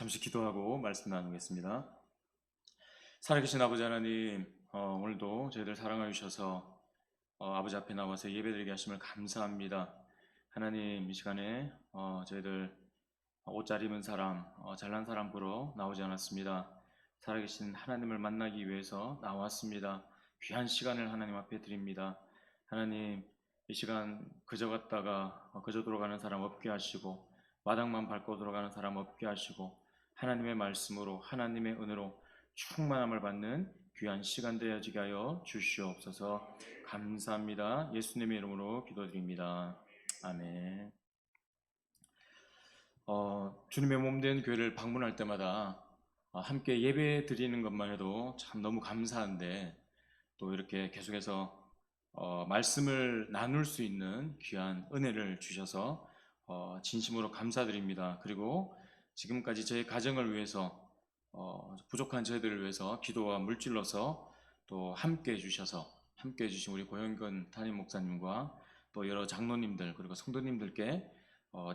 잠시 기도하고 말씀 나누겠습니다. 살아계신 아버지 하나님, 오늘도 저희들 사랑해 주셔서 아버지 앞에 나와서 예배드리게 하심을 감사합니다. 하나님, 이 시간에 저희들 옷 잘 입은 사람, 잘난 사람 보러 나오지 않았습니다. 살아계신 하나님을 만나기 위해서 나왔습니다. 귀한 시간을 하나님 앞에 드립니다. 하나님, 이 시간 그저 갔다가 그저 돌아가는 사람 없게 하시고, 마당만 밟고 돌아가는 사람 없게 하시고, 하나님의 말씀으로 하나님의 은혜로 충만함을 받는 귀한 시간 되어지게 하여 주시옵소서. 감사합니다. 예수님의 이름으로 기도드립니다. 아멘. 주님의 몸된 교회를 방문할 때마다 함께 예배 드리는 것만 해도 참 너무 감사한데, 또 이렇게 계속해서 말씀을 나눌 수 있는 귀한 은혜를 주셔서 진심으로 감사드립니다. 그리고 지금까지 저희 가정을 위해서 부족한 저희들을 위해서 기도와 물질로서 또 함께 해주셔서 함께 해주신 우리 고영근 담임 목사님과 또 여러 장로님들 그리고 성도님들께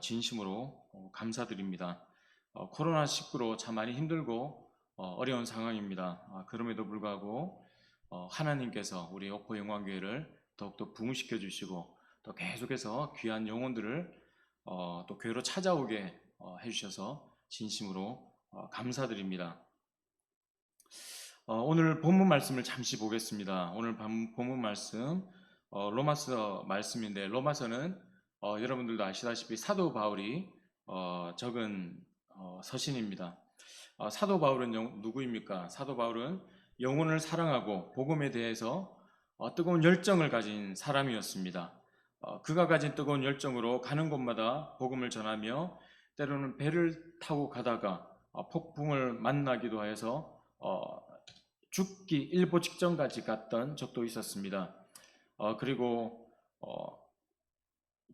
진심으로 감사드립니다. 코로나19로 참 많이 힘들고 어려운 상황입니다. 그럼에도 불구하고 하나님께서 우리 옥포 영광교회를 더욱더 부흥시켜 주시고 또 계속해서 귀한 영혼들을 또 교회로 찾아오게 해주셔서 진심으로 감사드립니다. 오늘 본문 말씀을 잠시 보겠습니다. 오늘 본문 말씀 로마서 말씀인데, 로마서는 여러분들도 아시다시피 사도 바울이 적은 서신입니다. 사도 바울은 누구입니까? 사도 바울은 영혼을 사랑하고 복음에 대해서 뜨거운 열정을 가진 사람이었습니다. 그가 가진 뜨거운 열정으로 가는 곳마다 복음을 전하며 때로는 배를 타고 가다가 폭풍을 만나기도 해서 죽기 일보 직전까지 갔던 적도 있었습니다. 그리고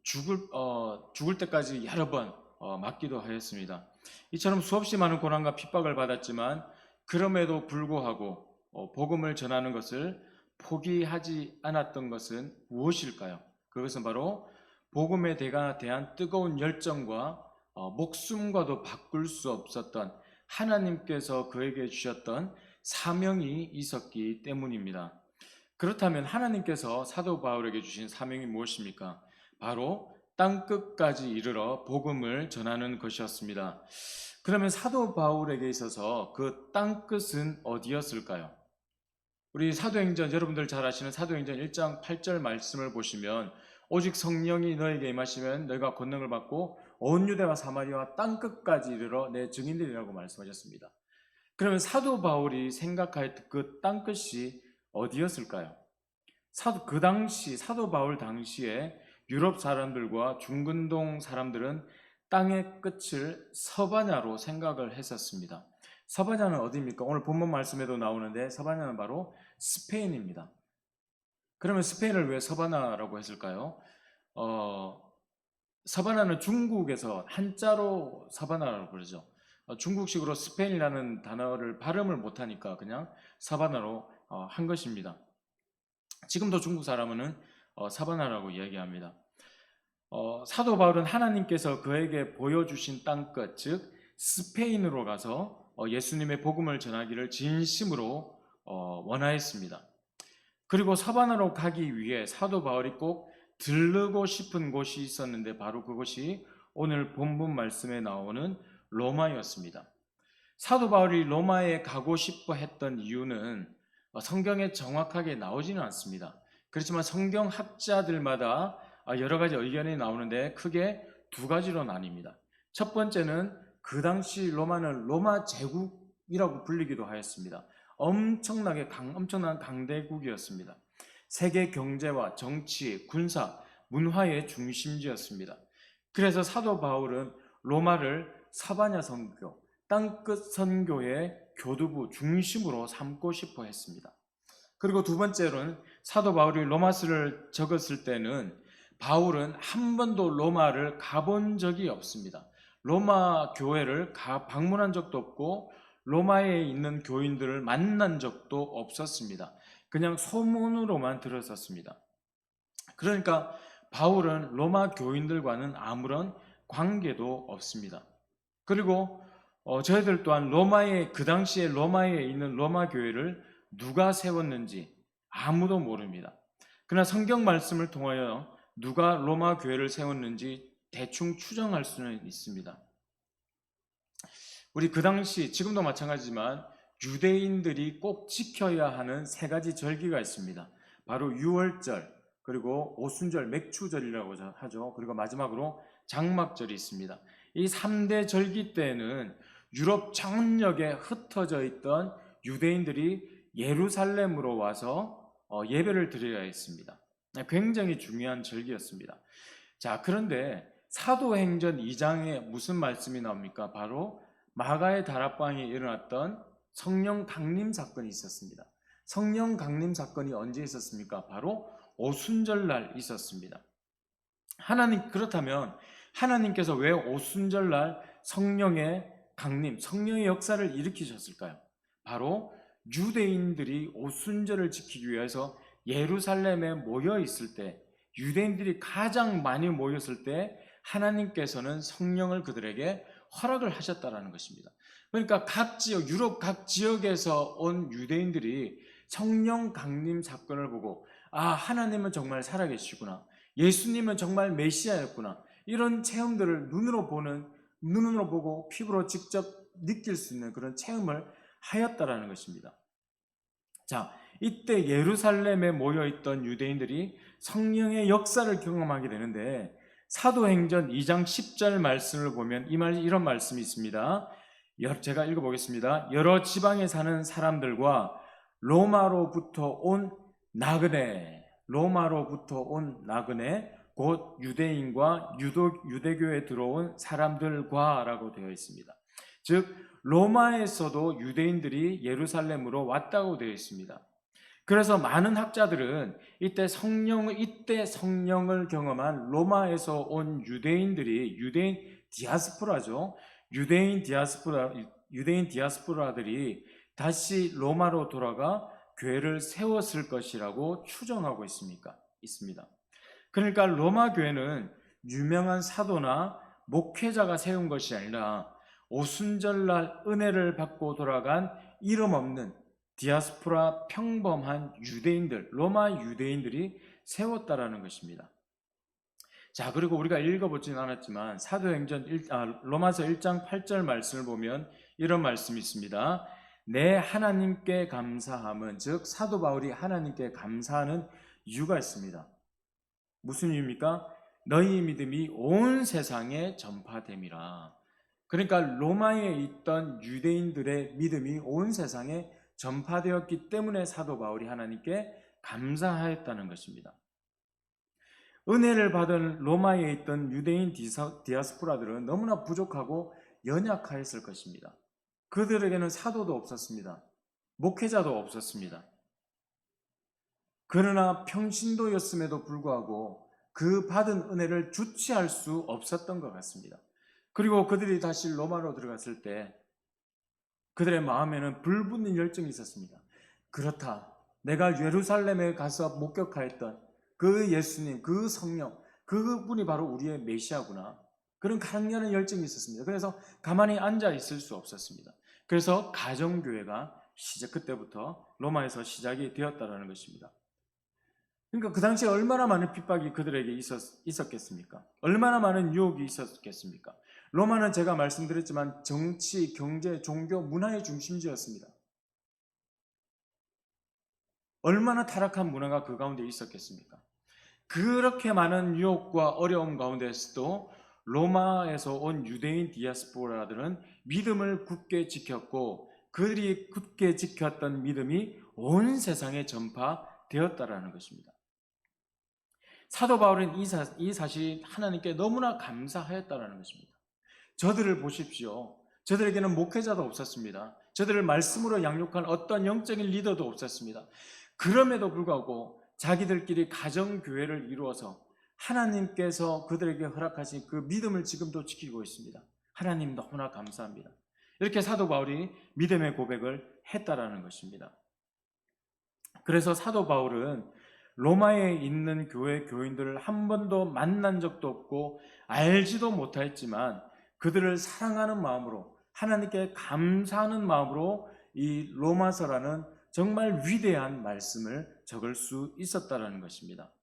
죽을 때까지 여러 번 맞기도 하였습니다. 이처럼 수없이 많은 고난과 핍박을 받았지만 그럼에도 불구하고 복음을 전하는 것을 포기하지 않았던 것은 무엇일까요? 그것은 바로 복음에 대한 뜨거운 열정과 목숨과도 바꿀 수 없었던 하나님께서 그에게 주셨던 사명이 있었기 때문입니다. 그렇다면 하나님께서 사도 바울에게 주신 사명이 무엇입니까? 바로 땅끝까지 이르러 복음을 전하는 것이었습니다. 그러면 사도 바울에게 있어서 그 땅끝은 어디였을까요? 우리 사도행전, 여러분들 잘 아시는 사도행전 1장 8절 말씀을 보시면 오직 성령이 너에게 임하시면 너희가 권능을 받고 온 유대와 사마리아와 땅끝까지 이르러 내 증인들이라고 말씀하셨습니다. 그러면 사도 바울이 생각할 그 땅끝이 어디였을까요? 그 당시 사도 바울 당시에 유럽 사람들과 중근동 사람들은 땅의 끝을 서바냐로 생각을 했었습니다. 서바냐는 어디입니까? 오늘 본문 말씀에도 나오는데 서바냐는 바로 스페인입니다. 그러면 스페인을 왜 서바나라고 했을까요? 서바나는 중국에서 한자로 서바나라고 부르죠. 중국식으로 스페인이라는 단어를 발음을 못하니까 그냥 서바나로 한 것입니다. 지금도 중국 사람은 서바나라고 이야기합니다. 사도 바울은 하나님께서 그에게 보여주신 땅끝, 즉 스페인으로 가서 예수님의 복음을 전하기를 진심으로 원하였습니다. 그리고 서바나로 가기 위해 사도 바울이 꼭 들르고 싶은 곳이 있었는데 바로 그것이 오늘 본문 말씀에 나오는 로마였습니다. 사도 바울이 로마에 가고 싶어 했던 이유는 성경에 정확하게 나오지는 않습니다. 그렇지만 성경학자들마다 여러 가지 의견이 나오는데 크게 두 가지로 나뉩니다. 첫 번째는 그 당시 로마는 로마 제국이라고 불리기도 하였습니다. 엄청난 강대국이었습니다. 세계 경제와 정치, 군사, 문화의 중심지였습니다. 그래서 사도 바울은 로마를 서바냐 선교, 땅끝 선교의 교두부 중심으로 삼고 싶어 했습니다. 그리고 두 번째로는 사도 바울이 로마서를 적었을 때는 바울은 한 번도 로마를 가본 적이 없습니다. 로마 교회를 방문한 적도 없고 로마에 있는 교인들을 만난 적도 없었습니다. 그냥 소문으로만 들었었습니다. 그러니까 바울은 로마 교인들과는 아무런 관계도 없습니다. 그리고 저희들 또한 로마에 그 당시에 로마에 있는 로마 교회를 누가 세웠는지 아무도 모릅니다. 그러나 성경 말씀을 통하여 누가 로마 교회를 세웠는지 대충 추정할 수는 있습니다. 우리 그 당시 지금도 마찬가지지만 유대인들이 꼭 지켜야 하는 세 가지 절기가 있습니다. 바로 유월절, 그리고 오순절, 맥추절이라고 하죠. 그리고 마지막으로 장막절이 있습니다. 이 3대 절기 때에는 유럽 전역에 흩어져 있던 유대인들이 예루살렘으로 와서 예배를 드려야 했습니다. 굉장히 중요한 절기였습니다. 자, 그런데 사도행전 2장에 무슨 말씀이 나옵니까? 바로 마가의 다락방에 일어났던 성령 강림 사건이 있었습니다. 성령 강림 사건이 언제 있었습니까? 바로 오순절날 있었습니다. 그렇다면 하나님께서 왜 오순절날 성령의 강림, 성령의 역사를 일으키셨을까요? 바로 유대인들이 오순절을 지키기 위해서 예루살렘에 모여 있을 때, 유대인들이 가장 많이 모였을 때 하나님께서는 성령을 그들에게 허락을 하셨다라는 것입니다. 그러니까 유럽 각 지역에서 온 유대인들이 성령 강림 사건을 보고, 하나님은 정말 살아계시구나, 예수님은 정말 메시아였구나, 이런 체험들을 눈으로 보고 피부로 직접 느낄 수 있는 그런 체험을 하였다라는 것입니다. 자, 이때 예루살렘에 모여있던 유대인들이 성령의 역사를 경험하게 되는데, 사도행전 2장 10절 말씀을 보면 이런 말씀이 있습니다. 제가 읽어보겠습니다. 여러 지방에 사는 사람들과 로마로부터 온 나그네, 곧 유대인과 유대교에 들어온 사람들과 라고 되어 있습니다. 즉 로마에서도 유대인들이 예루살렘으로 왔다고 되어 있습니다. 그래서 많은 학자들은 이때 성령을 경험한 로마에서 온 유대인들이 유대인 디아스포라들이 다시 로마로 돌아가 교회를 세웠을 것이라고 추정하고 있습니다. 그러니까 로마 교회는 유명한 사도나 목회자가 세운 것이 아니라 오순절날 은혜를 받고 돌아간 이름 없는 디아스포라 평범한 유대인들, 로마 유대인들이 세웠다라는 것입니다. 자, 그리고 우리가 읽어보진 않았지만 로마서 1장 8절 말씀을 보면 이런 말씀이 있습니다. 내 하나님께 감사함은, 즉 사도 바울이 하나님께 감사하는 이유가 있습니다. 무슨 이유입니까? 너희 믿음이 온 세상에 전파됨이라. 그러니까 로마에 있던 유대인들의 믿음이 온 세상에 전파되었기 때문에 사도 바울이 하나님께 감사하였다는 것입니다. 은혜를 받은 로마에 있던 유대인 디아스포라들은 너무나 부족하고 연약하였을 것입니다. 그들에게는 사도도 없었습니다. 목회자도 없었습니다. 그러나 평신도였음에도 불구하고 그 받은 은혜를 주체할 수 없었던 것 같습니다. 그리고 그들이 다시 로마로 들어갔을 때 그들의 마음에는 불붙는 열정이 있었습니다. 그렇다, 내가 예루살렘에 가서 목격하였던 그 예수님, 그 성령, 그분이 바로 우리의 메시아구나, 그런 강렬한 열정이 있었습니다. 그래서 가만히 앉아 있을 수 없었습니다. 그래서 가정교회가 그때부터 로마에서 시작이 되었다는 것입니다. 그러니까 그 당시에 얼마나 많은 핍박이 그들에게 있었겠습니까? 얼마나 많은 유혹이 있었겠습니까? 로마는 제가 말씀드렸지만 정치, 경제, 종교, 문화의 중심지였습니다. 얼마나 타락한 문화가 그 가운데 있었겠습니까? 그렇게 많은 유혹과 어려움 가운데서도 로마에서 온 유대인 디아스포라들은 믿음을 굳게 지켰고, 그들이 굳게 지켰던 믿음이 온 세상에 전파되었다라는 것입니다. 사도 바울은 이 사실 하나님께 너무나 감사하였다라는 것입니다. 저들을 보십시오. 저들에게는 목회자도 없었습니다. 저들을 말씀으로 양육한 어떤 영적인 리더도 없었습니다. 그럼에도 불구하고 자기들끼리 가정교회를 이루어서 하나님께서 그들에게 허락하신 그 믿음을 지금도 지키고 있습니다. 하나님 너무나 감사합니다. 이렇게 사도 바울이 믿음의 고백을 했다라는 것입니다. 그래서 사도 바울은 로마에 있는 교회 교인들을 한 번도 만난 적도 없고 알지도 못했지만 그들을 사랑하는 마음으로 하나님께 감사하는 마음으로 이 로마서라는 정말 위대한 말씀을 적을 수 있었다라는 것입니다.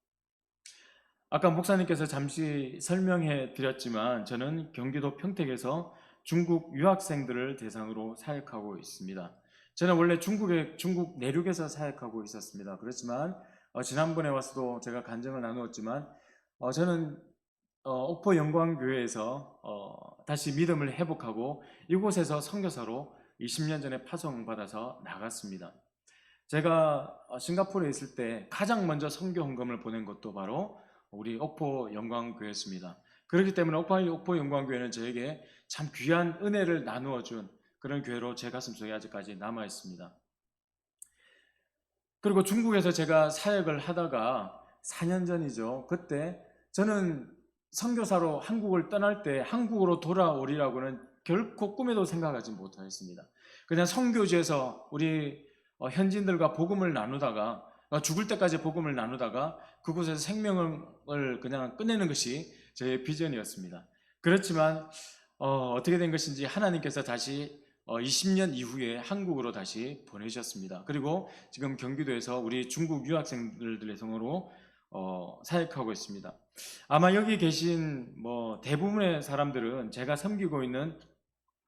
아까 목사님께서 잠시 설명해 드렸지만 저는 경기도 평택에서 중국 유학생들을 대상으로 사역하고 있습니다. 저는 원래 중국 내륙에서 사역하고 있었습니다. 그렇지만 지난번에 와서도 제가 간증을 나누었지만 저는 옥포 영광교회에서 다시 믿음을 회복하고 이곳에서 선교사로 20년 전에 파송받아서 나갔습니다. 제가 싱가포르에 있을 때 가장 먼저 선교 헌금을 보낸 것도 바로 우리 옥포 영광교회였습니다. 그렇기 때문에 옥포 영광교회는 저에게 참 귀한 은혜를 나누어 준 그런 교회로 제 가슴속에 아직까지 남아 있습니다. 그리고 중국에서 제가 사역을 하다가 4년 전이죠. 그때 저는 선교사로 한국을 떠날 때 한국으로 돌아오리라고는 결코 꿈에도 생각하지 못하였습니다. 그냥 선교지에서 우리 현지인들과 복음을 나누다가 죽을 때까지 복음을 나누다가 그곳에서 생명을 그냥 끝내는 것이 저의 비전이었습니다. 그렇지만 어떻게 된 것인지 하나님께서 다시 20년 이후에 한국으로 다시 보내셨습니다. 그리고 지금 경기도에서 우리 중국 유학생들의 성으로 사역하고 있습니다. 아마 여기 계신 대부분의 사람들은 제가 섬기고 있는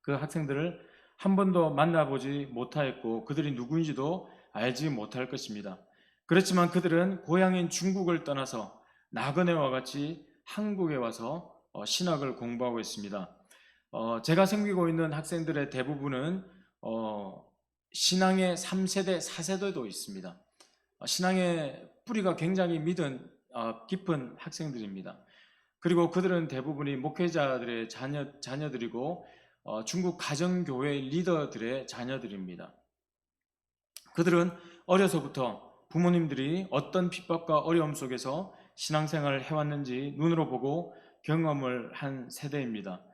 그 학생들을 한 번도 만나보지 못하였고 그들이 누구인지도 알지 못할 것입니다. 그렇지만 그들은 고향인 중국을 떠나서 나그네와 같이 한국에 와서 신학을 공부하고 있습니다. 제가 섬기고 있는 학생들의 대부분은 신앙의 3세대, 4세대도 있습니다. 신앙의 뿌리가 굉장히 깊은 학생들입니다. 그리고 그들은 대부분이 목회자들의 자녀들이고 중국 가정교회 리더들의 자녀들입니다. 그들은 어려서부터 부모님들이 어떤 핍박과 어려움 속에서 신앙생활을 해왔는지 눈으로 보고 경험을 한 세대입니다.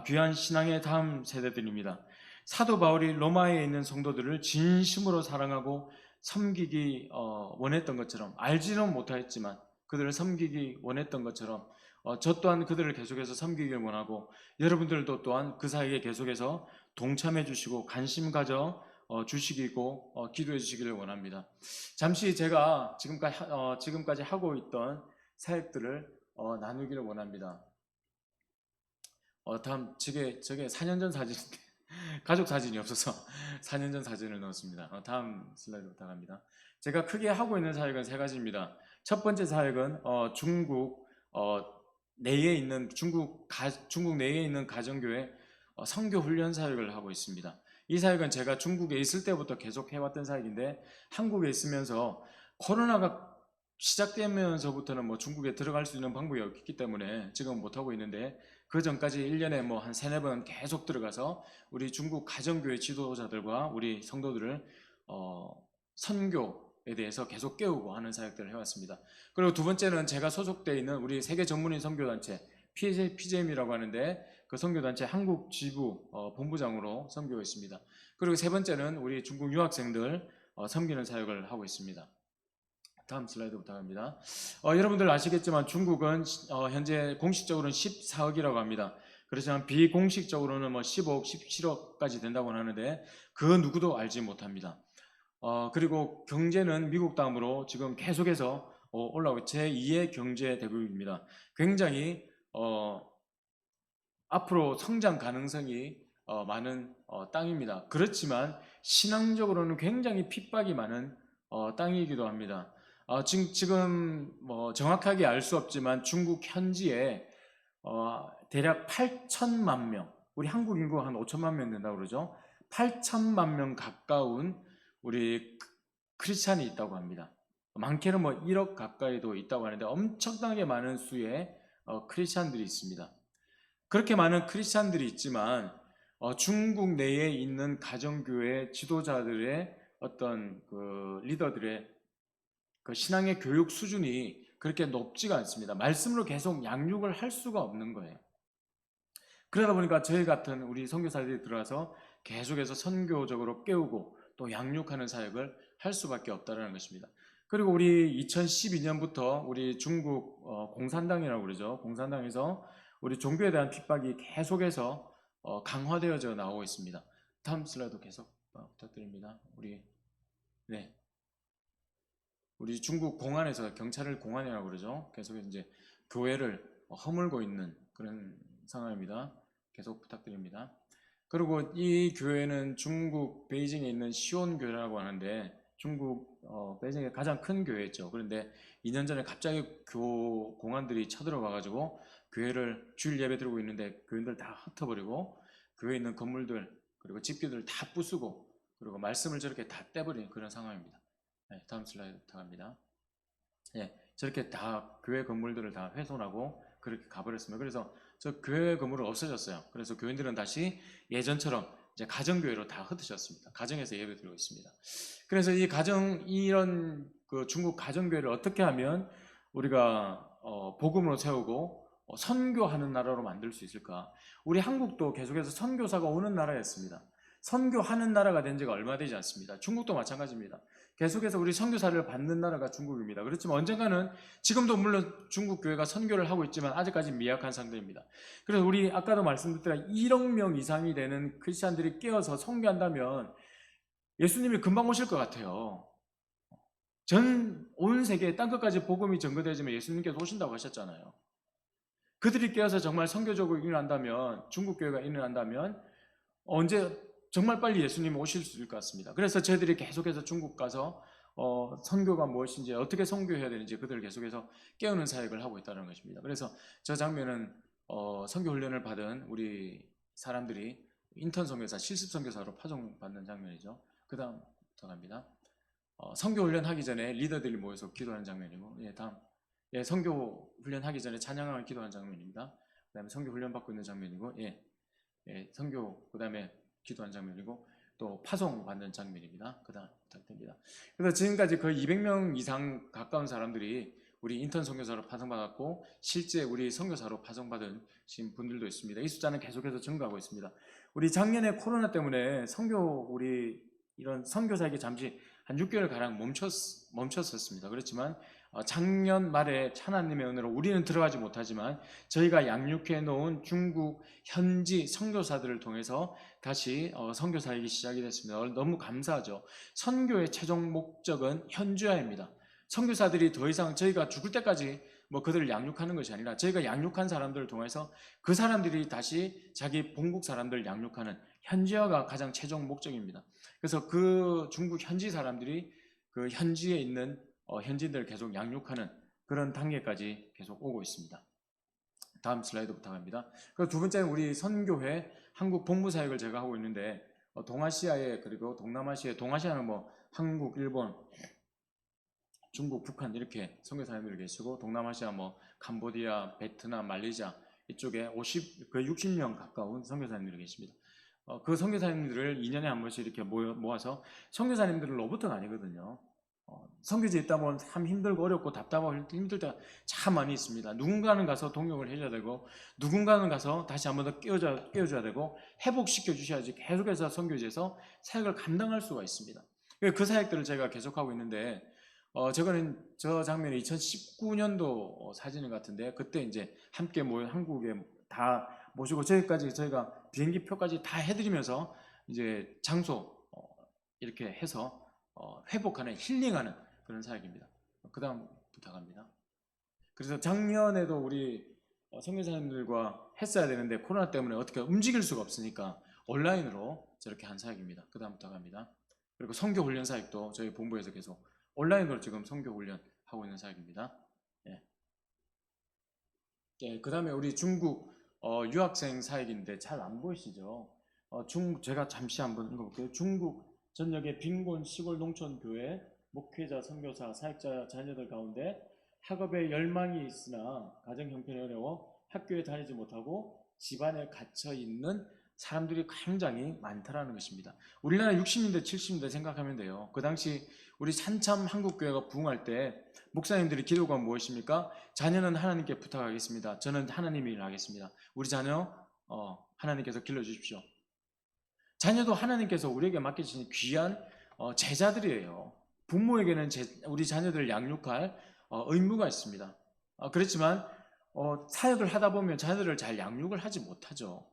귀한 신앙의 다음 세대들입니다. 사도 바울이 로마에 있는 성도들을 진심으로 사랑하고 섬기기 원했던 것처럼, 알지는 못하였지만 그들을 섬기기 원했던 것처럼 저 또한 그들을 계속해서 섬기길 원하고 여러분들도 또한 그 사이에 계속해서 동참해 주시고 관심 가져 주시고 기도해 주시기를 원합니다. 잠시 제가 지금까지 하고 있던 사역들을 나누기를 원합니다. 다음 저게 4년 전 사진인데 가족 사진이 없어서 4년 전 사진을 넣었습니다. 다음 슬라이드 부탁합니다. 제가 크게 하고 있는 사역은 세 가지입니다. 첫 번째 사역은 중국 내에 있는 중국 내에 있는 가정교회 선교 훈련 사역을 하고 있습니다. 이 사역은 제가 중국에 있을 때부터 계속 해왔던 사역인데 한국에 있으면서 코로나가 시작되면서부터는 중국에 들어갈 수 있는 방법이 없기 때문에 지금 못하고 있는데 그 전까지 1년에 한 3-4번 계속 들어가서 우리 중국 가정교회 지도자들과 우리 성도들을 선교에 대해서 계속 깨우고 하는 사역들을 해왔습니다. 그리고 두 번째는 제가 소속되어 있는 우리 세계 전문인 선교단체 PJM이라고 하는데 그 선교단체 한국 지부 본부장으로 섬기고 있습니다. 그리고 세 번째는 우리 중국 유학생들 섬기는 사역을 하고 있습니다. 다음 슬라이드 부탁합니다. 여러분들 아시겠지만 중국은 현재 공식적으로는 14억이라고 합니다. 그렇지만 비공식적으로는 15억, 17억까지 된다고 하는데 그 누구도 알지 못합니다. 그리고 경제는 미국 다음으로 지금 계속해서 올라오고 제2의 경제 대국입니다. 굉장히 앞으로 성장 가능성이 많은 땅입니다. 그렇지만 신앙적으로는 굉장히 핍박이 많은 땅이기도 합니다. 지금 정확하게 알 수 없지만 중국 현지에 대략 8천만 명, 우리 한국 인구가 한 5천만 명 된다고 그러죠. 8천만 명 가까운 우리 크리스찬이 있다고 합니다. 많게는 1억 가까이도 있다고 하는데 엄청나게 많은 수의 크리스찬들이 있습니다. 그렇게 많은 크리스찬들이 있지만 중국 내에 있는 가정교회 지도자들의 어떤 그 리더들의 그 신앙의 교육 수준이 그렇게 높지가 않습니다. 말씀으로 계속 양육을 할 수가 없는 거예요. 그러다 보니까 저희 같은 우리 선교사들이 들어와서 계속해서 선교적으로 깨우고 또 양육하는 사역을 할 수밖에 없다는 것입니다. 그리고 우리 2012년부터 우리 중국 공산당이라고 그러죠. 공산당에서 우리 종교에 대한 핍박이 계속해서 강화되어져 나오고 있습니다. 다음 슬라이드 계속 부탁드립니다. 네. 우리 중국 공안에서 경찰을 공안이라고 그러죠. 계속해서 이제 교회를 허물고 있는 그런 상황입니다. 계속 부탁드립니다. 그리고 이 교회는 중국 베이징에 있는 시온 교회라고 하는데 중국 베이징의 가장 큰 교회였죠. 그런데 2년 전에 갑자기 공안들이 쳐들어와 가지고 교회를 주일 예배 드리고 있는데 교인들 다 흩어버리고 교회에 있는 건물들 그리고 집기들 다 부수고 그리고 말씀을 저렇게 다 떼버리는 그런 상황입니다. 네, 다음 슬라이드 부탁합니다. 예, 저렇게 다 교회 건물들을 다 훼손하고 그렇게 가버렸습니다. 그래서 저 교회 건물은 없어졌어요. 그래서 교인들은 다시 예전처럼 이제 가정교회로 다 흩어졌습니다. 가정에서 예배 드리고 있습니다. 그래서 이런 그 중국 가정교회를 어떻게 하면 우리가 복음으로 세우고 선교하는 나라로 만들 수 있을까? 우리 한국도 계속해서 선교사가 오는 나라였습니다. 선교하는 나라가 된 지가 얼마 되지 않습니다. 중국도 마찬가지입니다. 계속해서 우리 선교사를 받는 나라가 중국입니다. 그렇지만 언젠가는 지금도 물론 중국 교회가 선교를 하고 있지만 아직까지 미약한 상태입니다. 그래서 우리 아까도 말씀드렸지만 1억 명 이상이 되는 크리스찬들이 깨어서 선교한다면 예수님이 금방 오실 것 같아요. 온 세계 땅끝까지 복음이 전거되지만 예수님께서 오신다고 하셨잖아요. 그들이 깨어서 정말 선교적으로 일어난다면 중국 교회가 일어난다면 언제 정말 빨리 예수님이 오실 수 있을 것 같습니다. 그래서 저희들이 계속해서 중국 가서 선교가 무엇인지 어떻게 선교해야 되는지 그들을 계속해서 깨우는 사역을 하고 있다는 것입니다. 그래서 저 장면은 선교 훈련을 받은 우리 사람들이 인턴 선교사, 실습 선교사로 파송받는 장면이죠. 그 다음 들어갑니다. 선교 훈련 하기 전에 리더들이 모여서 기도하는 장면이고, 다음 선교 훈련 하기 전에 찬양을 기도하는 장면입니다. 그다음에 선교 훈련 받고 있는 장면이고, 선교 그다음에 기도한 장면이고 또 파송 받는 장면입니다. 그다음 부탁드립니다. 그래서 지금까지 거의 200명 이상 가까운 사람들이 우리 인턴 선교사로 파송받았고 실제 우리 선교사로 파송받은 분들도 있습니다. 이 숫자는 계속해서 증가하고 있습니다. 우리 작년에 코로나 때문에 우리 이런 선교사에게 잠시 한 6개월 가량 멈췄었습니다. 그렇지만 작년 말에 하나님의 은혜로 우리는 들어가지 못하지만 저희가 양육해 놓은 중국 현지 선교사들을 통해서 다시 선교 사역이 시작이 됐습니다. 너무 감사하죠. 선교의 최종 목적은 현주화입니다. 선교사들이 더 이상 저희가 죽을 때까지 그들을 양육하는 것이 아니라 저희가 양육한 사람들을 통해서 그 사람들이 다시 자기 본국 사람들을 양육하는 현지화가 가장 최종 목적입니다. 그래서 그 중국 현지 사람들이 그 현지에 있는 현지인들을 계속 양육하는 그런 단계까지 계속 오고 있습니다. 다음 슬라이드 부탁합니다. 그 두 번째는 우리 선교회 한국 본부 사역을 제가 하고 있는데 동아시아에 그리고 동남아시아에 동아시아는 한국, 일본, 중국, 북한 이렇게 선교사님들이 계시고 동남아시아 캄보디아, 베트남, 말레이시아 이쪽에 60명 가까운 선교사님들이 계십니다. 그 선교사님들을 2년에 한 번씩 이렇게 모아서 선교사님들은 로봇은 아니거든요. 선교지에 있다 보면 참 힘들고 어렵고 답답하고 힘들 때가 참 많이 있습니다. 누군가는 가서 동역을 해줘야 되고 누군가는 가서 다시 한 번 더 깨워줘야 되고 회복시켜 주셔야지 계속해서 선교지에서 사역을 감당할 수가 있습니다. 그 사역들을 제가 계속하고 있는데 저 장면이 2019년도 사진인 것 같은데 그때 이제 함께 모여 한국에 다 모시고 저희가 비행기 표까지 다 해드리면서 이제 장소 이렇게 해서 회복하는 힐링하는 그런 사역입니다. 그 다음 부탁합니다. 그래서 작년에도 우리 선교사님들과 했어야 되는데 코로나 때문에 어떻게 움직일 수가 없으니까 온라인으로 저렇게 한 사역입니다. 그 다음 부탁합니다. 그리고 선교 훈련 사역도 저희 본부에서 계속 온라인으로 지금 선교 훈련 하고 있는 사역입니다. 그 다음에 우리 중국 유학생 사역인데 잘 안 보이시죠? 제가 잠시 한번 읽어볼게요. 중국 전역의 빈곤 시골 농촌 교회 목회자, 선교사, 사역자 자녀들 가운데 학업에 열망이 있으나 가정 형편이 어려워 학교에 다니지 못하고 집안에 갇혀 있는 사람들이 굉장히 많다라는 것입니다. 우리나라 60년대, 70년대 생각하면 돼요. 그 당시 우리 한참 한국교회가 부흥할 때 목사님들이 기도가 무엇입니까? 자녀는 하나님께 부탁하겠습니다. 저는 하나님의 일을 하겠습니다. 우리 자녀 하나님께서 길러주십시오. 자녀도 하나님께서 우리에게 맡기신 귀한 제자들이에요. 부모에게는 우리 자녀들을 양육할 의무가 있습니다. 그렇지만 사역을 하다 보면 자녀들을 잘 양육을 하지 못하죠.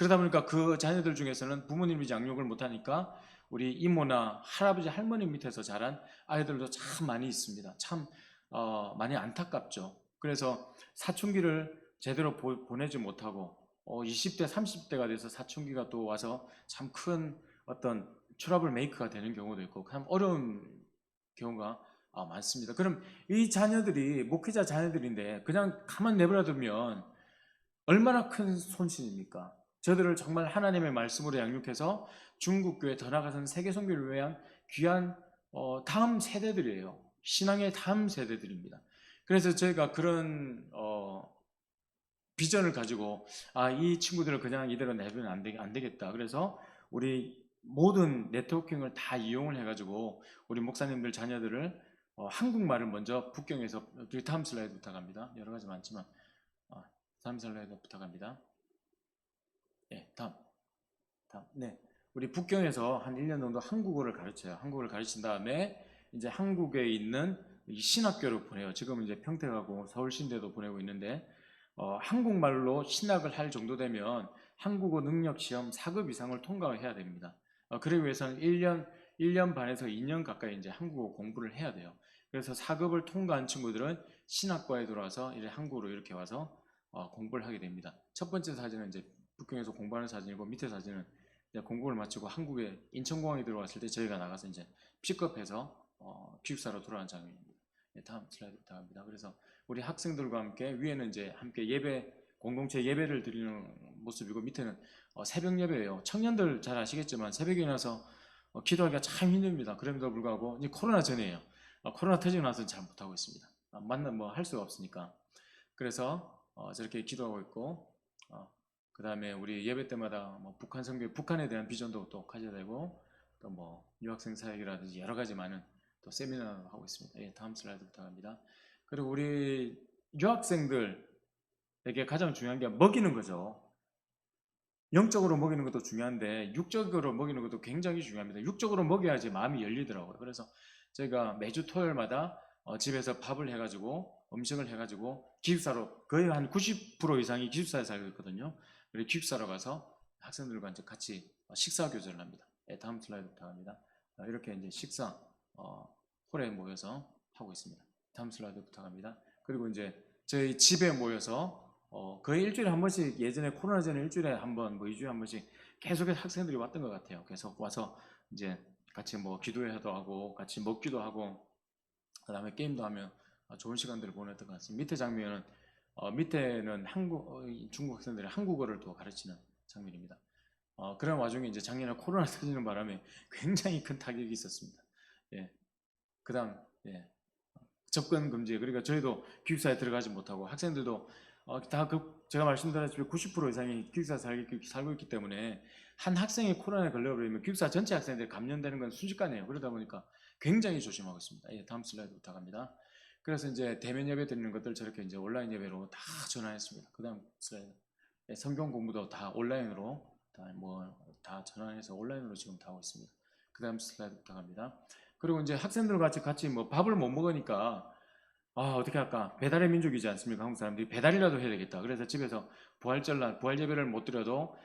그러다 보니까 그 자녀들 중에서는 부모님이 양육을 못하니까 우리 이모나 할아버지 할머니 밑에서 자란 아이들도 참 많이 있습니다. 참 많이 안타깝죠. 그래서 사춘기를 제대로 보내지 못하고 20대 30대가 돼서 사춘기가 또 와서 참 큰 어떤 트러블 메이크가 되는 경우도 있고 참 어려운 경우가 많습니다. 그럼 이 자녀들이 목회자 자녀들인데 그냥 가만 내버려 두면 얼마나 큰 손실입니까? 저들을 정말 하나님의 말씀으로 양육해서 중국 교회 더 나아가서는 세계 선교를 위한 귀한 다음 세대들이에요. 신앙의 다음 세대들입니다. 그래서 저희가 그런 비전을 가지고 이 친구들을 그냥 이대로 내두면 안 되겠다. 그래서 우리 모든 네트워킹을 다 이용을 해가지고 우리 목사님들 자녀들을 한국말을 먼저 북경에서 다음 슬라이드 부탁합니다. 여러 가지 많지만 다음 슬라이드 부탁합니다. 네, 다음. 네. 우리 북경에서 한 1년 정도 한국어를 가르쳐요. 한국어를 가르친 다음에 이제 한국에 있는 이 신학교를 보내요. 지금 이제 평택하고 서울신대도 보내고 있는데 한국말로 신학을 할 정도 되면 한국어 능력 시험 4급 이상을 통과해야 됩니다. 그러기 위해서는 1년 반에서 2년 가까이 이제 한국어 공부를 해야 돼요. 그래서 4급을 통과한 친구들은 신학과에 들어와서 이제 한국으로 이렇게 와서 공부를 하게 됩니다. 첫 번째 사진은 이제 북경에서 공부하는 사진이고 밑에 사진은 공부를 마치고 한국에 인천공항에 들어왔을 때 저희가 나가서 이제 픽업해서 기숙사로 돌아간 장면입니다. 네, 다음 슬라이드 부탁합니다. 그래서 우리 학생들과 함께 위에는 이제 함께 예배 공동체 예배를 드리는 모습이고 밑에는 새벽 예배예요. 청년들 잘 아시겠지만 새벽에 일어나서 기도하기가 참 힘듭니다. 그럼에도 불구하고 이제 코로나 전이에요. 코로나 터지고 나서 잘 못하고 있습니다. 만나 뭐 할 수가 없으니까. 그래서 저렇게 기도하고 있고 그 다음에 우리 예배 때마다 뭐 북한 선교, 북한에 대한 비전도 또 가져야 되고 또 뭐 유학생 사역이라든지 여러 가지 많은 또 세미나를 하고 있습니다. 예, 다음 슬라이드 부탁합니다. 그리고 우리 유학생들에게 가장 중요한 게 먹이는 거죠. 영적으로 먹이는 것도 중요한데 육적으로 먹이는 것도 굉장히 중요합니다. 육적으로 먹여야지 마음이 열리더라고요. 그래서 저희가 매주 토요일마다 집에서 밥을 해가지고 음식을 해가지고 기숙사로 거의 한 90% 이상이 기숙사에 살고 있거든요. 그리고 기숙사로 가서 학생들과 이제 같이 식사 교제를 합니다. 네, 다음 슬라이드 부탁합니다. 이렇게 이제 식사 홀에 모여서 하고 있습니다. 다음 슬라이드 부탁합니다. 그리고 이제 저희 집에 모여서 거의 일주일에 한 번씩 예전에 코로나 전에 일주일에 한 번, 뭐 2주에 한 번씩 계속해서 학생들이 왔던 것 같아요. 계속 와서 이제 같이 뭐 기도회도 하고 같이 먹기도 하고 그 다음에 게임도 하면 좋은 시간들을 보냈던 것 같습니다. 밑에 장면은 밑에는 중국 학생들이 한국어를 또 가르치는 장면입니다. 그런 와중에 이제 작년에 코로나 터지는 바람에 굉장히 큰 타격이 있었습니다. 예. 그 다음, 예. 접근 금지. 그러니까 저희도 기숙사에 들어가지 못하고 학생들도 제가 말씀드렸지만 90% 이상이 기숙사 살고 있기 때문에 한 학생이 코로나에 걸려버리면 기숙사 전체 학생들이 감염되는 건 순식간이에요. 그러다 보니까 굉장히 조심하고 있습니다. 예, 다음 슬라이드 부탁합니다. 그래서 이제 대면 예배 드리는 것들 저렇게 이제 온라인 예배로 다 전환했습니다. 그 다음 슬라이드. 예, 성경 공부도 다 온라인으로 다 전환해서 온라인으로 지금 다 하고 있습니다. 그 다음 슬라이드 부탁합니다. 그리고 이제 학생들과 같이 뭐 밥을 못 먹으니까 어떻게 할까? 배달의 민족이지 않습니까? 한국 사람들이 배달이라도 해야 되겠다. 그래서 집에서 부활절날 부활 예배를 못 드려도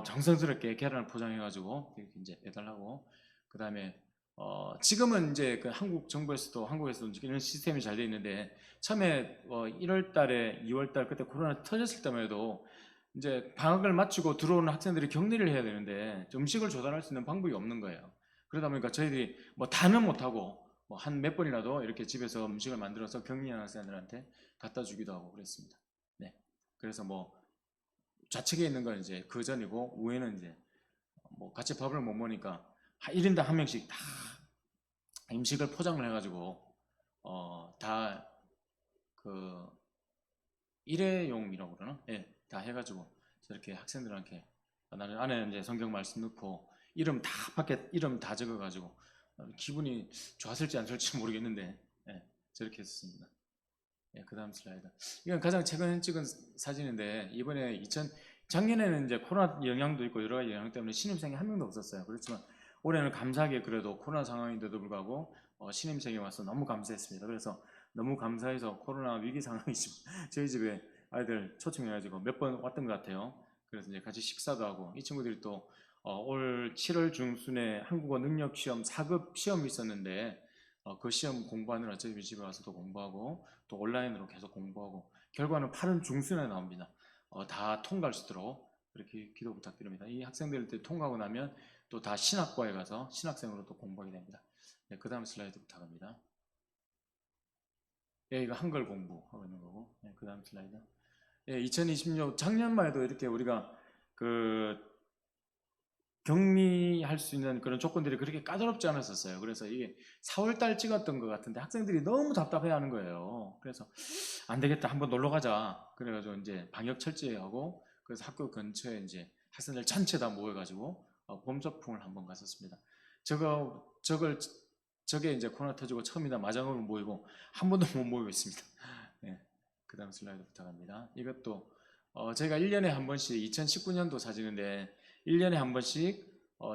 정성스럽게 계란을 포장해가지고 이렇게 이제 배달하고 그 다음에 지금은 이제 그 한국 정부에서도 한국에서도 이런 시스템이 잘 돼 있는데 처음에 1월달에 2월달 그때 코로나 터졌을 때만 해도 이제 방학을 마치고 들어오는 학생들이 격리를 해야 되는데 음식을 조달할 수 있는 방법이 없는 거예요. 그러다 보니까 저희들이 뭐 다는 못하고 뭐 한 몇 번이라도 이렇게 집에서 음식을 만들어서 격리한 학생들한테 갖다 주기도 하고 그랬습니다. 네. 그래서 뭐 좌측에 있는 건 이제 그 전이고 우에는 이제 뭐 같이 밥을 못 먹으니까 1인당 한 명씩 다 음식을 포장을 해가지고 다 그 일회용이라고 그러나? 예, 다 해가지고 저렇게 학생들한테 나는 안에 이제 성경 말씀 넣고 이름 다 적어가지고 기분이 좋았을지 안 좋을지 모르겠는데 예, 저렇게 했습니다. 예, 그 다음 슬라이드. 이건 가장 최근 찍은 사진인데 이번에 작년에는 이제 코로나 영향도 있고 여러 가지 영향 때문에 신입생이 한 명도 없었어요. 그렇지만 올해는 감사하게 그래도 코로나 상황인데도 불구하고 신입생이 와서 너무 감사했습니다. 그래서 너무 감사해서 코로나 위기 상황이지만 저희 집에 아이들 초청해가지고 몇 번 왔던 것 같아요. 그래서 이제 같이 식사도 하고 이 친구들이 또 올 7월 중순에 한국어 능력 시험 4급 시험이 있었는데 그 시험 공부하느라 저희 집에 와서도 공부하고 또 온라인으로 계속 공부하고 결과는 8월 중순에 나옵니다. 다 통과할 수 있도록 그렇게 기도 부탁드립니다. 이 학생들 통과하고 나면 또 다 신학과에 가서 신학생으로 또 공부하게 됩니다. 네, 그 다음 슬라이드 부탁합니다. 예, 이거 한글 공부하고 있는 거고. 네, 그 다음 슬라이드. 예, 2026 작년만 해도 이렇게 우리가 그 격리할 수 있는 그런 조건들이 그렇게 까다롭지 않았었어요. 그래서 이게 4월 달 찍었던 것 같은데 학생들이 너무 답답해 하는 거예요. 그래서 안 되겠다. 한번 놀러 가자. 그래가지고 이제 방역 철저하고 그래서 학교 근처에 이제 학생들 전체 다 모여가지고 봄소풍을 한번 갔었습니다. 저게 이제 코로나 터지고 처음이다 마장으로 모이고 한 번도 못 모이고 있습니다. 네, 그 다음 슬라이드 부탁합니다. 이것도 저희가 1년에 한 번씩 2019년도 사진인데 1년에 한 번씩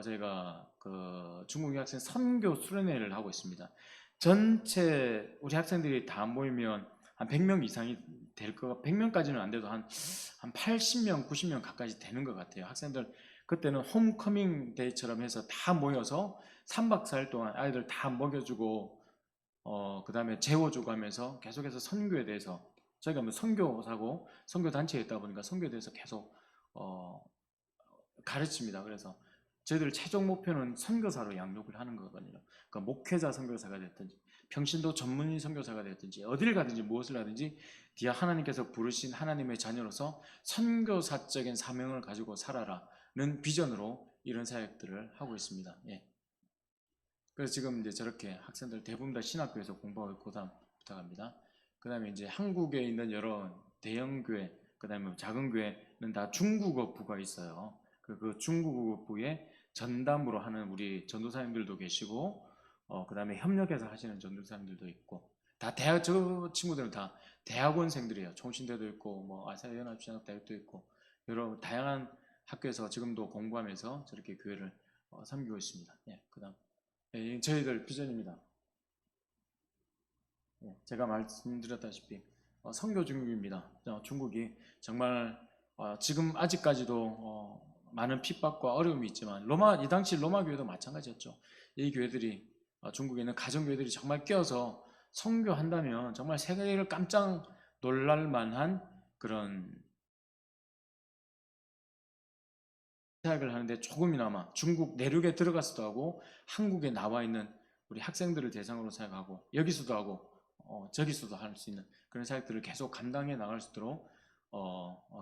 저희가 그 중국 유학생 선교 수련회를 하고 있습니다. 전체 우리 학생들이 다 모이면 한 100명 이상이 될 거, 100명까지는 안 돼도 한 80명, 90명 가까이 되는 것 같아요. 학생들 그때는 홈커밍 데이처럼 해서 다 모여서 3박 4일 동안 아이들 다 먹여주고 그 다음에 재워주고 하면서 계속해서 선교에 대해서 저희가 뭐 선교사고 선교단체에 있다 보니까 선교에 대해서 계속 가르칩니다. 그래서 저희들 최종 목표는 선교사로 양육을 하는 거거든요. 그러니까 목회자 선교사가 됐든지 평신도 전문인 선교사가 됐든지 어딜 가든지 무엇을 하든지 뒤에 하나님께서 부르신 하나님의 자녀로서 선교사적인 사명을 가지고 살아라는 비전으로 이런 사역들을 하고 있습니다. 예. 그래서 지금 이제 저렇게 학생들 대부분 다 신학교에서 공부하고 있고 다음 부탁합니다. 그 다음에 이제 한국에 있는 여러 대형 교회, 그 다음에 작은 교회는 다 중국어 부가 있어요. 그 중국어 부에 전담으로 하는 우리 전도사님들도 계시고, 그 다음에 협력해서 하시는 전도사님들도 있고, 다 대학, 저 친구들은 다 대학원생들이에요. 총신대도 있고, 뭐 아시아연합신학대학도 있고, 여러 다양한 학교에서 지금도 공부하면서 저렇게 교회를 섬기고 있습니다. 예, 그 다음. 예, 저희들 비전입니다. 예, 제가 말씀드렸다시피 선교 중국입니다. 중국이 정말 지금 아직까지도 많은 핍박과 어려움이 있지만 이 당시 로마 교회도 마찬가지였죠. 이 교회들이 중국에 있는 가정 교회들이 정말 끼어서 선교한다면 정말 세계를 깜짝 놀랄 만한 그런 사역을 하는데 조금이나마 중국 내륙에 들어가서도 하고 한국에 나와 있는 우리 학생들을 대상으로 사역하고 여기서도 하고 저기서도 할 수 있는 그런 사역들을 계속 감당해 나갈 수 있도록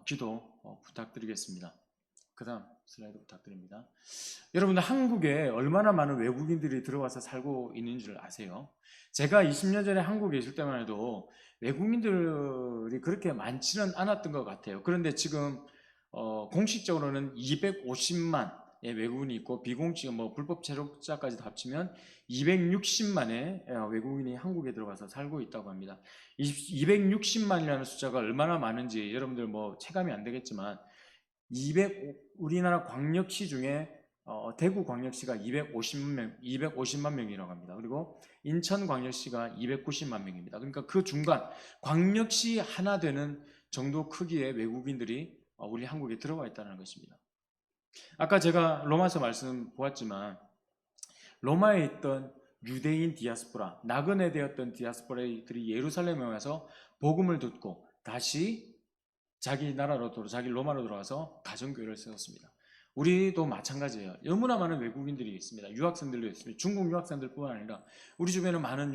기도 부탁드리겠습니다. 그 다음 슬라이드 부탁드립니다. 여러분들 한국에 얼마나 많은 외국인들이 들어와서 살고 있는 줄 아세요? 제가 20년 전에 한국에 있을 때만 해도 외국인들이 그렇게 많지는 않았던 것 같아요. 그런데 지금 공식적으로는 250만의 외국인이 있고 비공식 뭐 불법 체류자까지 합치면 260만의 외국인이 한국에 들어가서 살고 있다고 합니다. 260만이라는 숫자가 얼마나 많은지 여러분들 뭐 체감이 안 되겠지만 우리나라 광역시 중에 대구 광역시가 250만 명이라고 합니다. 그리고 인천 광역시가 290만 명입니다. 그러니까 그 중간 광역시 하나 되는 정도 크기의 외국인들이 우리 한국에 들어와 있다는 것입니다. 아까 제가 로마서 말씀 보았지만 로마에 있던 유대인 디아스포라, 나그네 되었던 디아스포라들이 예루살렘에 와서 복음을 듣고 다시 자기 나라로 자기 로마로 들어와서 가정교회를 세웠습니다. 우리도 마찬가지예요. 너무나 많은 외국인들이 있습니다. 유학생들도 있습니다. 중국 유학생들뿐만 아니라 우리 주변에 많은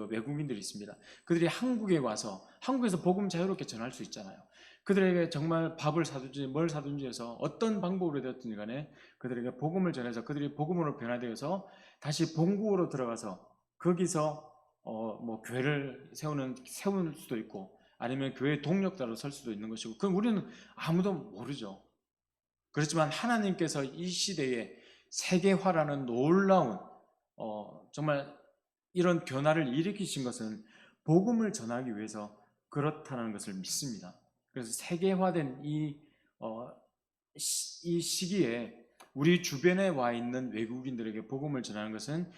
외국인들이 있습니다. 그들이 한국에 와서 한국에서 복음 자유롭게 전할 수 있잖아요. 그들에게 정말 밥을 사든지 뭘 사든지 해서 어떤 방법으로 되었든지 간에 그들에게 복음을 전해서 그들이 복음으로 변화되어서 다시 본국으로 들어가서 거기서 뭐 교회를 세울 수도 있고 아니면 교회 동력자로 설 수도 있는 것이고 그건 우리는 아무도 모르죠. 그렇지만 하나님께서 이 시대에 세계화라는 놀라운 정말 이런 변화를 일으키신 것은 복음을 전하기 위해서 그렇다는 것을 믿습니다. 그래서 세계화된 이 시기에 우리 주변에 와 있는 외국인들에게 복음을 전하는 것은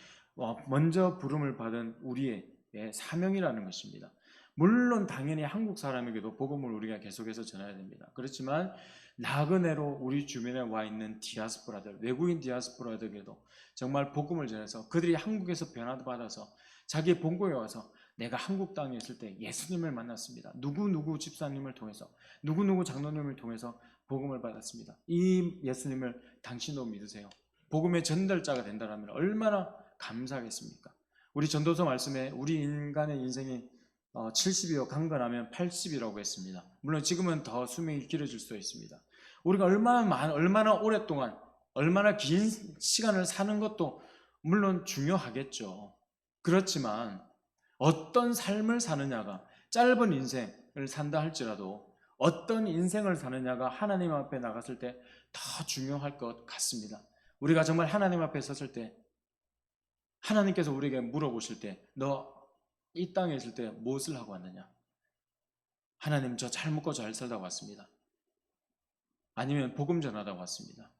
먼저 부름을 받은 우리의 사명이라는 것입니다. 물론 당연히 한국 사람에게도 복음을 우리가 계속해서 전해야 됩니다. 그렇지만 나그네로 우리 주변에 와 있는 디아스포라들, 외국인 디아스포라들에게도 정말 복음을 전해서 그들이 한국에서 변화받아서 자기 본국에 와서 내가 한국 땅에 있을 때 예수님을 만났습니다. 누구누구 집사님을 통해서, 누구누구 장로님을 통해서 복음을 받았습니다. 이 예수님을 당신도 믿으세요. 복음의 전달자가 된다면 얼마나 감사하겠습니까? 우리 전도서 말씀에 우리 인간의 인생이 70이요 강건하면 80이라고 했습니다. 물론 지금은 더 수명이 길어질 수도 있습니다. 우리가 얼마나 오랫동안 얼마나 긴 시간을 사는 것도 물론 중요하겠죠. 그렇지만 어떤 삶을 사느냐가, 짧은 인생을 산다 할지라도 어떤 인생을 사느냐가 하나님 앞에 나갔을 때 더 중요할 것 같습니다. 우리가 정말 하나님 앞에 섰을 때 하나님께서 우리에게 물어보실 때 너 이 땅에 있을 때 무엇을 하고 왔느냐? 하나님, 저 잘 먹고 잘 살다 왔습니다. 아니면 복음 전하다 왔습니다.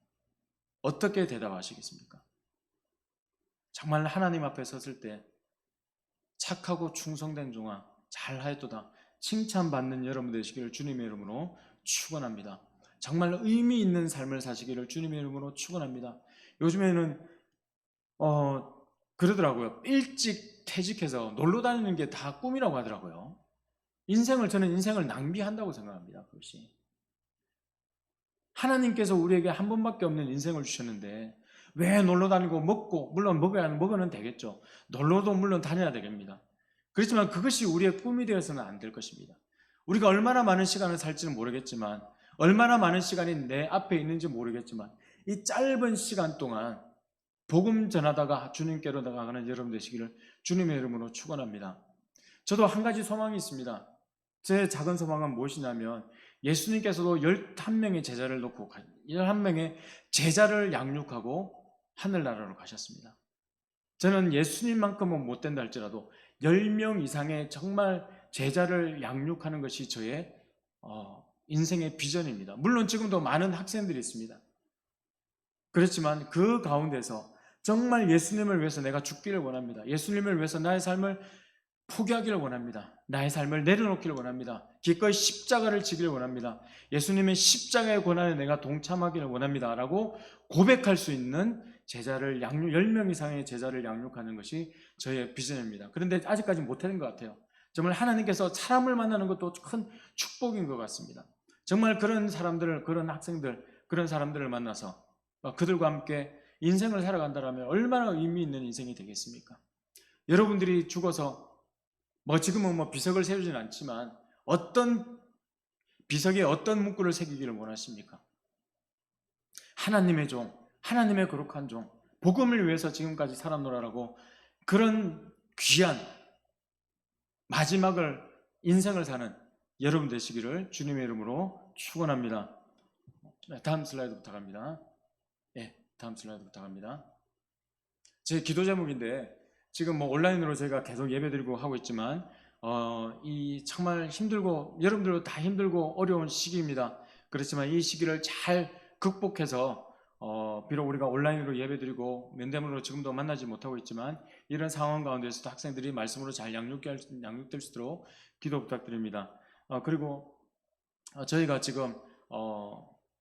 어떻게 대답하시겠습니까? 정말 하나님 앞에 섰을 때 착하고 충성된 종아 잘하였도다 칭찬받는 여러분 되시기를 주님의 이름으로 축원합니다. 정말 의미 있는 삶을 사시기를 주님의 이름으로 축원합니다. 요즘에는 그러더라고요. 일찍 퇴직해서 놀러 다니는 게 다 꿈이라고 하더라고요. 저는 인생을 낭비한다고 생각합니다. 그것이 하나님께서 우리에게 한 번밖에 없는 인생을 주셨는데 왜 놀러 다니고 먹고, 물론 먹어는 되겠죠. 놀러도 물론 다녀야 되겠습니다. 그렇지만 그것이 우리의 꿈이 되어서는 안 될 것입니다. 우리가 얼마나 많은 시간을 살지는 모르겠지만, 얼마나 많은 시간이 내 앞에 있는지 모르겠지만, 이 짧은 시간 동안 복음 전하다가 주님께로 나가는 여러분 되시기를 주님의 이름으로 축원합니다. 저도 한 가지 소망이 있습니다. 제 작은 소망은 무엇이냐면, 예수님께서도 11명의 제자를 놓고 11명의 제자를 양육하고 하늘나라로 가셨습니다. 저는 예수님만큼은 못 된다 할지라도 10명 이상의 정말 제자를 양육하는 것이 저의 인생의 비전입니다. 물론 지금도 많은 학생들이 있습니다. 그렇지만 그 가운데서 정말 예수님을 위해서 내가 죽기를 원합니다. 예수님을 위해서 나의 삶을 포기하기를 원합니다. 나의 삶을 내려놓기를 원합니다. 기꺼이 십자가를 지기를 원합니다. 예수님의 십자가의 고난에 내가 동참하기를 원합니다. 라고 고백할 수 있는 제자를 10명 이상의 제자를 양육하는 것이 저의 비전입니다. 그런데 아직까지 못하는 것 같아요. 정말 하나님께서 사람을 만나는 것도 큰 축복인 것 같습니다. 정말 그런 사람들을, 그런 학생들, 그런 사람들을 만나서 그들과 함께 인생을 살아간다면 얼마나 의미 있는 인생이 되겠습니까? 여러분들이 죽어서 지금은 비석을 세우지는 않지만 어떤 비석에 어떤 문구를 새기기를 원하십니까? 하나님의 종, 하나님의 거룩한 종, 복음을 위해서 지금까지 살았노라라고 그런 귀한 마지막을 인생을 사는 여러분 되시기를 주님의 이름으로 축원합니다. 다음 슬라이드 부탁합니다. 다음 슬라이드 부탁합니다. 제 기도 제목인데 지금 온라인으로 제가 계속 예배드리고 하고 있지만 이 정말 힘들고 여러분들도 다 힘들고 어려운 시기입니다. 그렇지만 이 시기를 잘 극복해서 비록 우리가 온라인으로 예배드리고 면대면으로 지금도 만나지 못하고 있지만 이런 상황 가운데서도 학생들이 말씀으로 잘 양육될 수 있도록 기도 부탁드립니다. 그리고 저희가 지금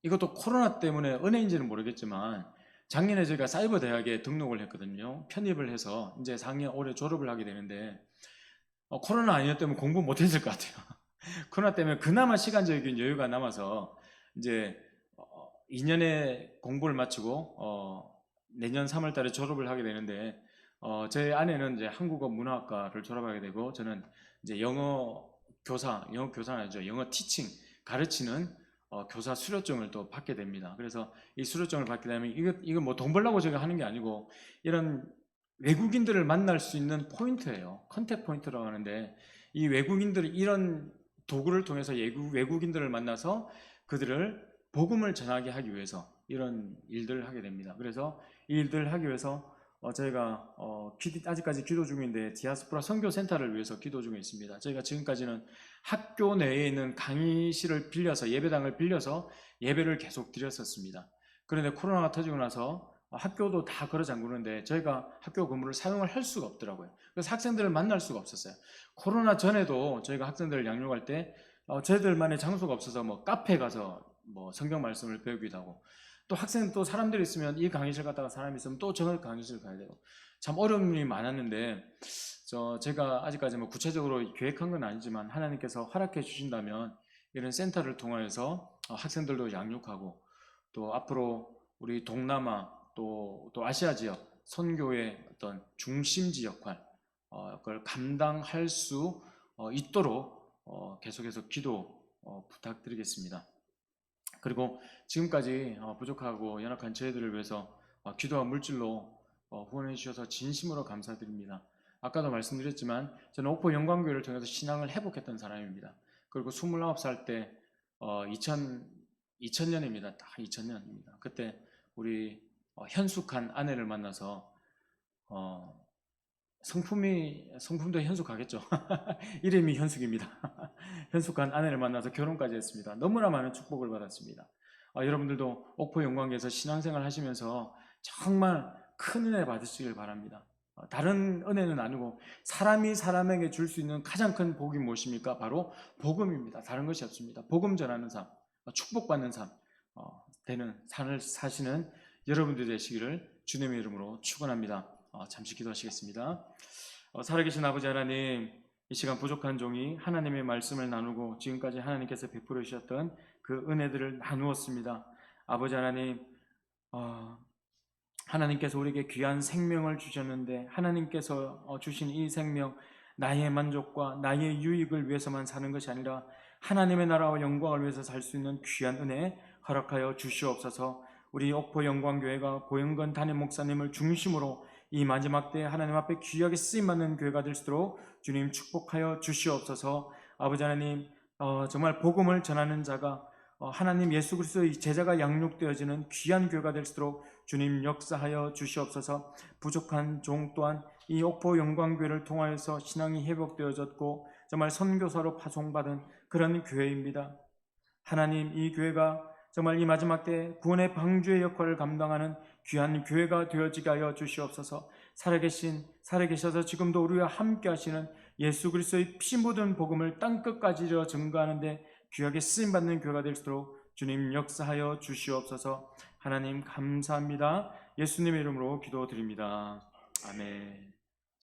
이것도 코로나 때문에 은혜인지는 모르겠지만 작년에 저희가 사이버 대학에 등록을 했거든요. 편입을 해서 이제 작년 올해 졸업을 하게 되는데 코로나 아니었다면 공부 못했을 것 같아요. 코로나 때문에 그나마 시간적인 여유가 남아서 이제 2년의 공부를 마치고 내년 3월 달에 졸업을 하게 되는데 제 아내는 이제 한국어 문화학과를 졸업하게 되고 저는 이제 영어 교사는 아니죠. 영어 티칭 가르치는 교사 수료증을 또 받게 됩니다. 그래서 이 수료증을 받게 되면 이거 돈 벌려고 제가 하는 게 아니고 이런 외국인들을 만날 수 있는 포인트예요. 컨택 포인트라고 하는데 이 외국인들이 이런 도구를 통해서 외국인들을 만나서 그들을 복음을 전하게 하기 위해서 이런 일들을 하게 됩니다. 그래서 이 일들을 하기 위해서 저희가 아직까지 기도 중인데 디아스포라 선교센터를 위해서 기도 중에 있습니다. 저희가 지금까지는 학교 내에 있는 강의실을 빌려서 예배당을 빌려서 예배를 계속 드렸었습니다. 그런데 코로나가 터지고 나서 학교도 다 걸어 잠그는데 저희가 학교 건물을 사용을 할 수가 없더라고요. 그래서 학생들을 만날 수가 없었어요. 코로나 전에도 저희가 학생들을 양육할 때 저희들만의 장소가 없어서 뭐 카페 가서 뭐 성경 말씀을 배우기도 하고, 또 학생 또 사람들이 있으면 이 강의실 갔다가 사람이 있으면 또 저 강의실 가야 되고 참 어려움이 많았는데, 제가 아직까지 뭐 구체적으로 계획한 건 아니지만 하나님께서 허락해 주신다면 이런 센터를 통해서 학생들도 양육하고, 또 앞으로 우리 동남아 또 아시아 지역 선교의 어떤 중심지 역할, 그걸 감당할 수 있도록 계속해서 기도 부탁드리겠습니다. 그리고 지금까지 부족하고 연약한 저희들을 위해서 기도와 물질로 후원해 주셔서 진심으로 감사드립니다. 아까도 말씀드렸지만 저는 옥포 영광교회를 통해서 신앙을 회복했던 사람입니다. 그리고 29살 때 2000년입니다. 딱 2000년입니다. 그때 우리 현숙한 아내를 만나서 성품도 현숙하겠죠. 이름이 현숙입니다. 현숙한 아내를 만나서 결혼까지 했습니다. 너무나 많은 축복을 받았습니다. 여러분들도 옥포 영광교회에서 신앙생활 하시면서 정말 큰 은혜 받으시길 바랍니다. 다른 은혜는 아니고 사람이 사람에게 줄 수 있는 가장 큰 복이 무엇입니까? 바로 복음입니다. 다른 것이 없습니다. 복음 전하는 삶, 축복받는 삶 되는 삶을 사시는 여러분들이 되시기를 주님의 이름으로 축원합니다. 잠시 기도하시겠습니다. 살아계신 아버지 하나님, 이 시간 부족한 종이 하나님의 말씀을 나누고 지금까지 하나님께서 베풀어 주셨던 그 은혜들을 나누었습니다. 아버지 하나님, 하나님께서 우리에게 귀한 생명을 주셨는데 하나님께서 주신 이 생명, 나의 만족과 나의 유익을 위해서만 사는 것이 아니라 하나님의 나라와 영광을 위해서 살 수 있는 귀한 은혜 허락하여 주시옵소서. 우리 옥포 영광교회가 고영건 담임 목사님을 중심으로 이 마지막 때 하나님 앞에 귀하게 쓰임받는 교회가 될 수 있도록 주님 축복하여 주시옵소서. 아버지 하나님, 정말 복음을 전하는 자가 하나님 예수 그리스도의 제자가 양육되어지는 귀한 교회가 될 수 있도록 주님 역사하여 주시옵소서. 부족한 종 또한 이 옥포 영광교회를 통하여서 신앙이 회복되어졌고 정말 선교사로 파송받은 그런 교회입니다. 하나님, 이 교회가 정말 이 마지막 때 구원의 방주의 역할을 감당하는 귀한 교회가 되어지게 하여 주시옵소서. 살아계셔서 지금도 우리와 함께 하시는 예수 그리스도의 피 묻은 복음을 땅끝까지 증거하는데 귀하게 쓰임받는 교회가 될 수 있도록 주님 역사하여 주시옵소서. 하나님 감사합니다. 예수님의 이름으로 기도드립니다. 아멘.